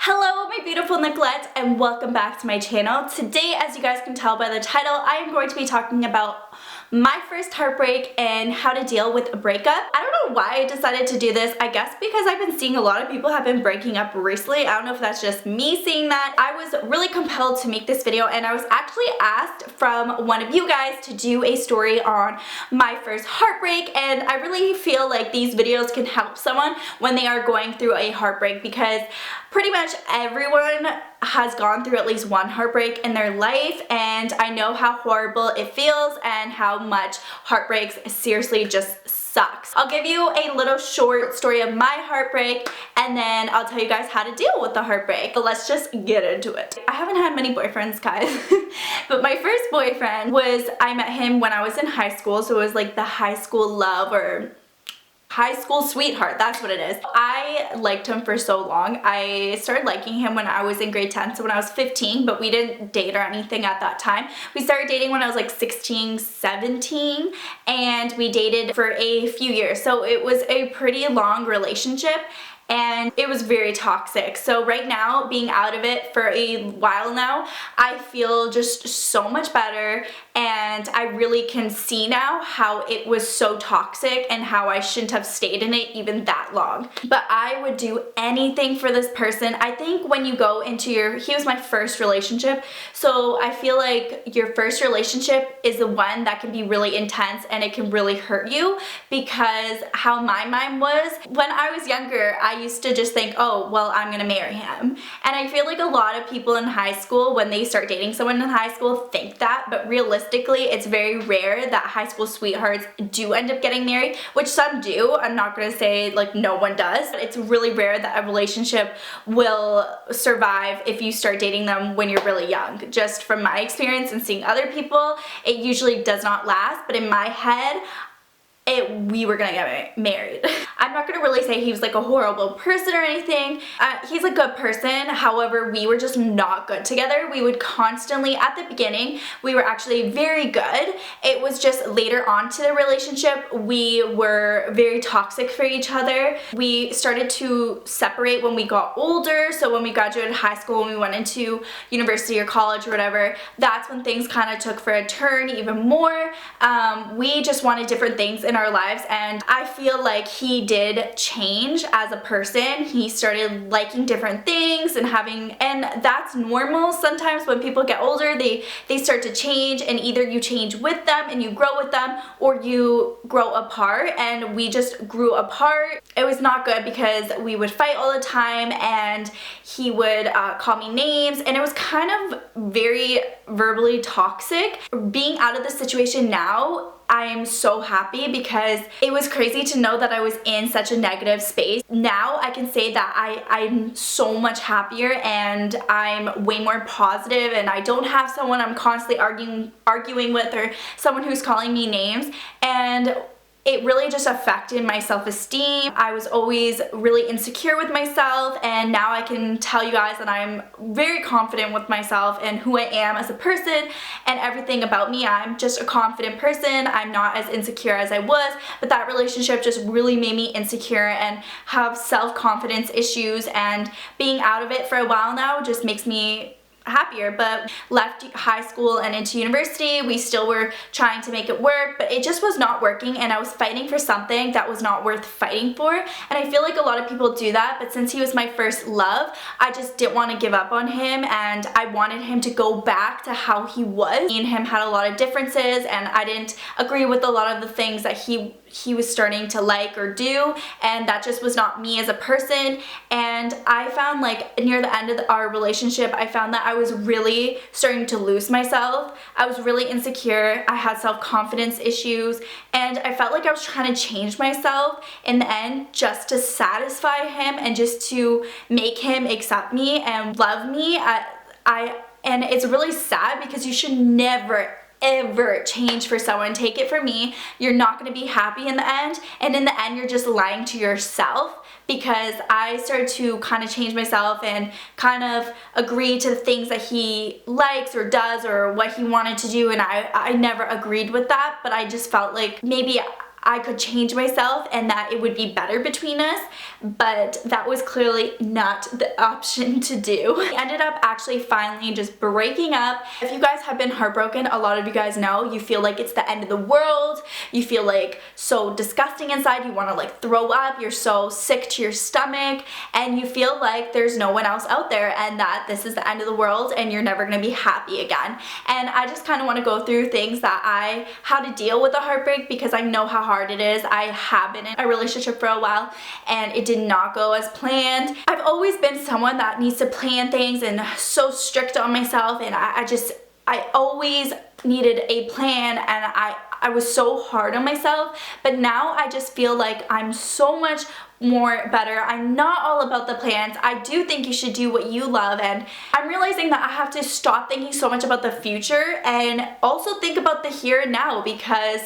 Hello my beautiful Nicolettes and welcome back to my channel. Today, as you guys can tell by the title, I am going to be talking about my first heartbreak and how to deal with a breakup. I don't know why I decided to do this. I guess because I've been seeing a lot of people have been breaking up recently. I don't know if that's just me seeing that. I was really compelled to make this video and I was actually asked from one of you guys to do a story on my first heartbreak, and I really feel like these videos can help someone when they are going through a heartbreak, because pretty much everyone has gone through at least one heartbreak in their life, and I know how horrible it feels and how much heartbreaks seriously just sucks. I'll give you a little short story of my heartbreak and then I'll tell you guys how to deal with the heartbreak. But let's just get into it. I haven't had many boyfriends, guys, but my first boyfriend I met him when I was in high school, so it was like the high school love or high school sweetheart, that's what it is. I liked him for so long. I started liking him when I was in grade 10, so when I was 15, but we didn't date or anything at that time. We started dating when I was like 16, 17, and we dated for a few years. So it was a pretty long relationship and it was very toxic. So right now, being out of it for a while now, I feel just so much better, and I really can see now how it was so toxic and how I shouldn't have stayed in it even that long. But I would do anything for this person. I think when you go into he was my first relationship, so I feel like your first relationship is the one that can be really intense and it can really hurt you, because how my mind was, when I was younger, I used to just think, oh, well, I'm gonna marry him. And I feel like a lot of people in high school, when they start dating someone in high school, think that, but realistically, it's very rare that high school sweethearts do end up getting married, which some do. I'm not gonna say like no one does, but it's really rare that a relationship will survive if you start dating them when you're really young. Just from my experience and seeing other people, it usually does not last, but in my head, we were gonna get married. I'm not gonna really say he was like a horrible person or anything. He's a good person, however, we were just not good together. We would constantly, at the beginning, we were actually very good. It was just later on to the relationship, we were very toxic for each other. We started to separate when we got older, so when we graduated high school, when we went into university or college or whatever, that's when things kind of took for a turn even more. We just wanted different things in our lives, and I feel like he did change as a person. He started liking different things and that's normal. Sometimes when people get older, they start to change, and either you change with them and you grow with them, or you grow apart, and we just grew apart. It was not good because we would fight all the time, and he would call me names, and it was kind of very verbally toxic. Being out of the situation now, I am so happy, because it was crazy to know that I was in such a negative space. Now I can say that I'm so much happier and I'm way more positive, and I don't have someone I'm constantly arguing with, or someone who's calling me names, and it really just affected my self-esteem. I was always really insecure with myself, and now I can tell you guys that I'm very confident with myself and who I am as a person and everything about me. I'm just a confident person. I'm not as insecure as I was, but that relationship just really made me insecure and have self-confidence issues, and being out of it for a while now just makes me happier. But left high school and into university, we still were trying to make it work, but it just was not working, and I was fighting for something that was not worth fighting for. And I feel like a lot of people do that, but since he was my first love, I just didn't want to give up on him, and I wanted him to go back to how he was. Me and him had a lot of differences, and I didn't agree with a lot of the things that he was starting to like or do, and that just was not me as a person. And I found, like, near the end of our relationship, I found that I was really starting to lose myself. I was really insecure. I had self-confidence issues, and I felt like I was trying to change myself in the end just to satisfy him and just to make him accept me and love me. And it's really sad, because you should never ever change for someone. Take it from me, you're not going to be happy in the end, and in the end you're just lying to yourself, because I started to kind of change myself and kind of agree to the things that he likes or does or what he wanted to do, and I never agreed with that, but I just felt like maybe I could change myself and that it would be better between us, but that was clearly not the option to do. We ended up actually finally just breaking up. If you guys have been heartbroken, a lot of you guys know you feel like it's the end of the world. You feel like so disgusting inside, you want to like throw up, you're so sick to your stomach, and you feel like there's no one else out there and that this is the end of the world and you're never going to be happy again. And I just kind of want to go through things that how to deal with a heartbreak, because I know how hard it is. I have been in a relationship for a while and it did not go as planned. I've always been someone that needs to plan things and so strict on myself, and I always needed a plan, and I was so hard on myself. But now I just feel like I'm so much more better. I'm not all about the plans. I do think you should do what you love, and I'm realizing that I have to stop thinking so much about the future and also think about the here and now, because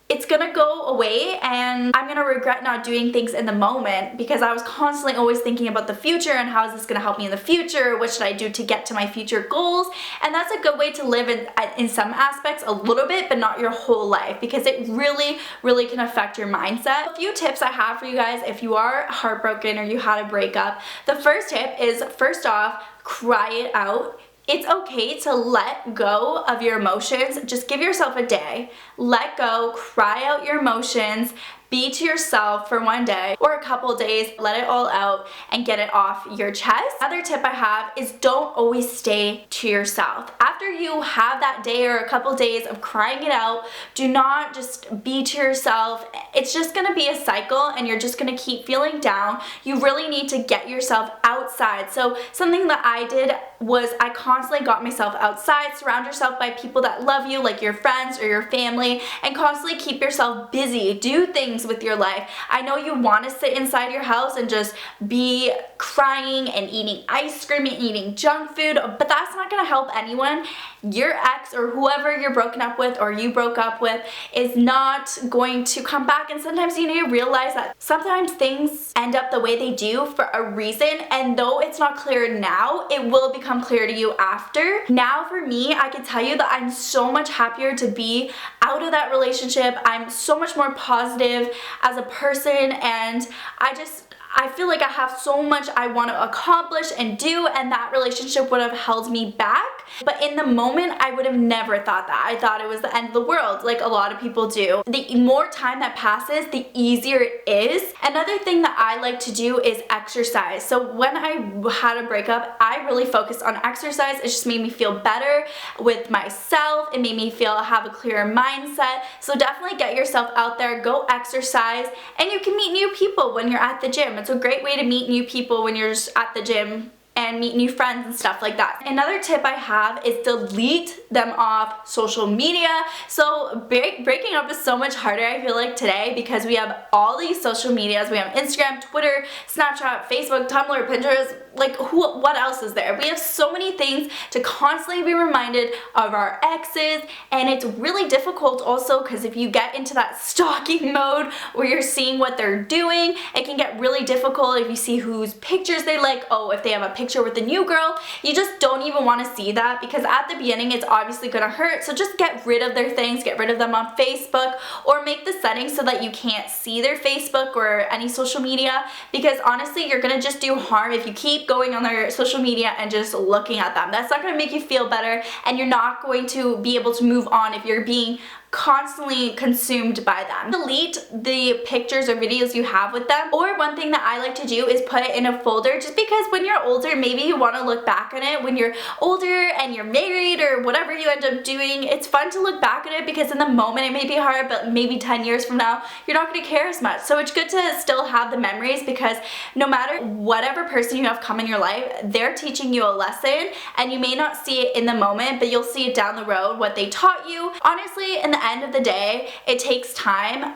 it's gonna go away and I'm gonna regret not doing things in the moment, because I was constantly always thinking about the future and how is this gonna help me in the future, what should I do to get to my future goals. And that's a good way to live in some aspects a little bit, but not your whole life, because it really can affect your mindset. A few tips I have for you guys if you are heartbroken or you had a breakup. The first tip is, first off, cry it out. It's okay to let go of your emotions. Just give yourself a day. Let go, cry out your emotions, be to yourself for one day or a couple days, let it all out and get it off your chest. Another tip I have is don't always stay to yourself. After you have that day or a couple days of crying it out, do not just be to yourself. It's just gonna be a cycle and you're just gonna keep feeling down. You really need to get yourself outside. So something that I did was I constantly got myself outside. Surround yourself by people that love you, like your friends or your family, and constantly keep yourself busy. Do things with your life. I know you want to sit inside your house and just be crying and eating ice cream and eating junk food, but that's not going to help anyone. Your ex or whoever you're broken up with or you broke up with is not going to come back, and sometimes you need to realize that sometimes things end up the way they do for a reason, and though it's not clear now, it will become clear to you after. Now for me, I can tell you that I'm so much happier to be out of that relationship. I'm so much more positive as a person, and I feel like I have so much I want to accomplish and do, and that relationship would have held me back. But in the moment, I would have never thought that. I thought it was the end of the world, like a lot of people do. The more time that passes, the easier it is. Another thing that I like to do is exercise. So when I had a breakup, I really focused on exercise. It just made me feel better with myself. It made me have a clearer mindset. So definitely get yourself out there, go exercise, and you can meet new people when you're at the gym. It's a great way to meet new people when you're just at the gym and meet new friends and stuff like that. Another tip I have is delete them off social media. So breaking up is so much harder, I feel like, today, because we have all these social medias. We have Instagram, Twitter, Snapchat, Facebook, Tumblr, Pinterest, like what else is there? We have so many things to constantly be reminded of our exes, and it's really difficult also because if you get into that stalking mode where you're seeing what they're doing, it can get really difficult if you see whose pictures they like. Oh, if they have a picture with a new girl, you just don't even want to see that, because at the beginning it's obviously gonna hurt. So just get rid of their things, get rid of them on Facebook, or make the settings so that you can't see their Facebook or any social media, because honestly you're gonna just do harm if you keep going on their social media and just looking at them. That's not going to make you feel better, and you're not going to be able to move on if you're being constantly consumed by them. Delete the pictures or videos you have with them, or one thing that I like to do is put it in a folder, just because when you're older, maybe you want to look back on it when you're older and you're married or whatever you end up doing. It's fun to look back at it because in the moment it may be hard, but maybe 10 years from now you're not going to care as much. So it's good to still have the memories, because no matter whatever person you have come in your life, they're teaching you a lesson, and you may not see it in the moment, but you'll see it down the road, what they taught you. Honestly, in the end of the day, it takes time.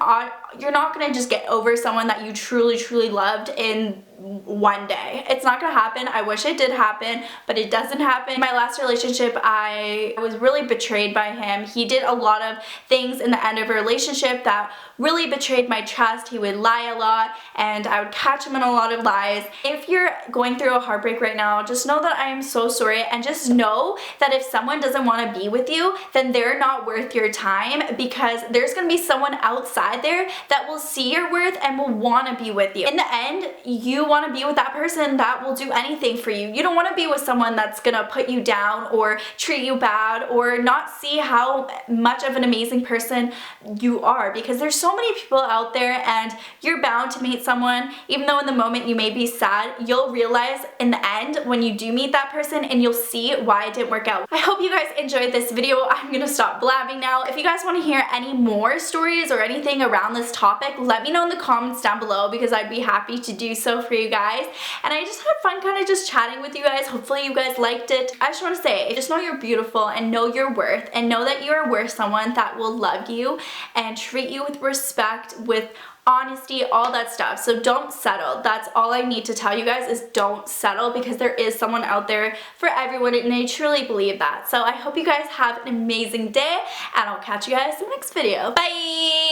You're not going to just get over someone that you truly loved in one day. It's not gonna happen. I wish it did happen, but it doesn't happen. In my last relationship, I was really betrayed by him. He did a lot of things in the end of a relationship that really betrayed my trust. He would lie a lot and I would catch him in a lot of lies. If you're going through a heartbreak right now, just know that I am so sorry, and just know that if someone doesn't want to be with you, then they're not worth your time, because there's going to be someone outside there that will see your worth and will want to be with you. In the end, you want to be with that person that will do anything for you. You don't want to be with someone that's going to put you down or treat you bad or not see how much of an amazing person you are, because there's so many people out there and you're bound to meet someone. Even though in the moment you may be sad, you'll realize in the end when you do meet that person, and you'll see why it didn't work out. I hope you guys enjoyed this video. I'm gonna stop blabbing now. If you guys want to hear any more stories or anything around this topic, let me know in the comments down below, because I'd be happy to do so for you guys. And I just had fun kind of just chatting with you guys. Hopefully you guys liked it. I just want to say, just know you're beautiful and know your worth, and know that you are worth someone that will love you and treat you with respect, with honesty, all that stuff. So don't settle. That's all I need to tell you guys, is don't settle, because there is someone out there for everyone, and I truly believe that. So I hope you guys have an amazing day, and I'll catch you guys in the next video. Bye!